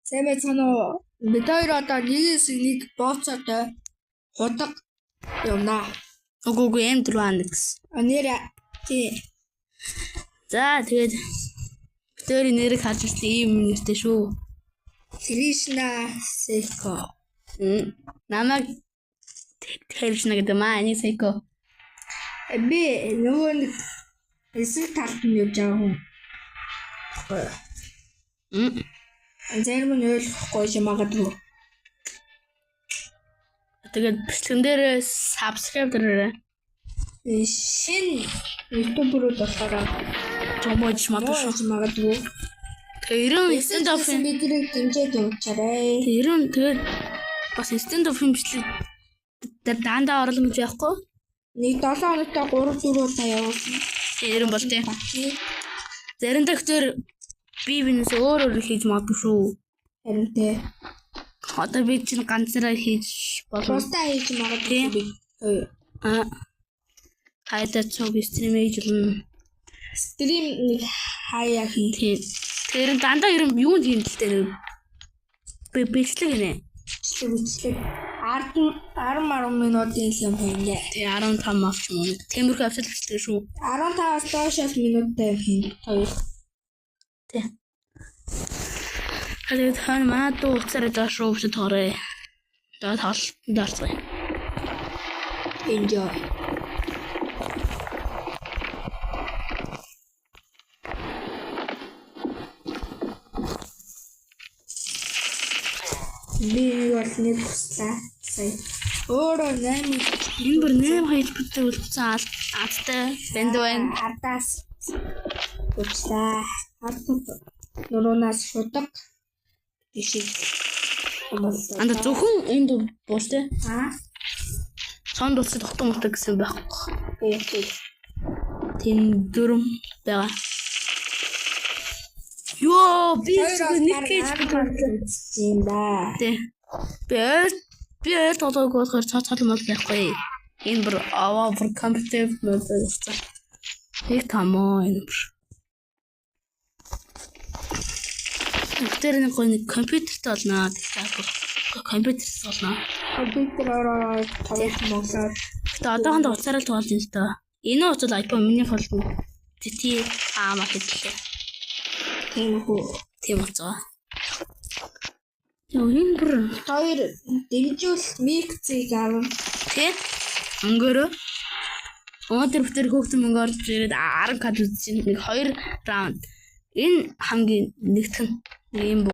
Сайн байцгаана уу? Бид хоёр одоо нэгээс нэг бооцоотой худаг юмнаа. Үгүй M4 Нэр тий. За тэгээд битүүрийн нэрийг харж ирсэн ийм нэртэй шүү. Кришна Сейко. Намайг Кришна гэдэг маа нэг Сейко. Би нөгөө нэг эсрэг талд нь явж байгаа хүн. Зарим нь ойлгохгүй юм магадгүй. Тэгээд бичлэгэн дээр subscribe дээрээ Шинэ YouTube-руу болохоор томооч магадгүй. Тэгээд 90 stand-up-ын бидрийг дэмжиж явуулчаарай. Тэгээд бас stand-up-ын бичлэг дандаа оруулах гэж байхгүй. Нэг 7 хоногтой 3-4 удаа явуулсан. 90 бол тээ. Зарим доктор бивнээс өөр хийж магадгүй шүү. Харин тээ. Одоо би чинь ганцаараа хийж болов. Бусдаа хийж магадгүй би. Хайдаа цог стрим хийж болно. Стрим нэг хаяа хий. Тэр дандаа юу юм гэлтэй би бичлэг нэ. Бичлэг 10 минутын юм хийнэ. Тэг 15 авч юм уу. Тиймэрхүү авчил бичлэг шүү. 15-аас доош минуттай хийн. Тэг. Тэгээд хан маа дуу уцаараа доош руу өчөд тоорой. Тэгээд тоглолтод орцгоё. Enjoy. Би бол нэг туслаа. Сая. Өөрөө 8 энэ бүр 8 хийж бүтээ үлдсэн алдтай бэнд байна. Ардаас туслаа. Нуунаас шудаг. Ишиг. Анда зөвхөн энд бууштай. Сонд уцад тогтсон муутай гэсэн байхгүй. Тийм дөрөм байгаа. Йоо би нэг гэж юм да. Тэ. Би толгойг болохоор цаацал мал байхгүй. Энэ бүр over competitive мод байсан. Их тамаа энэ бүр. Тэр нэг компьютерт олноо. Компьютерт олноо. Компьютероор тоглож моглоод. Гэтэ одоохондоо уцаараа тоглож байна л доо. Энэ уцал iPhone миний фолд GT маркет лээ. Тийм уцаа. Яа энэ бүр хоёр дэмжүүл микцийг авав. Тэ? Өнгөөрөө. Өнөөдөр бүтээр хөөхтөн мөнгө орж ирээд 10 кад үзсэн. Нэг 2 раунд. Энэ хамгийн нэгтгэн юм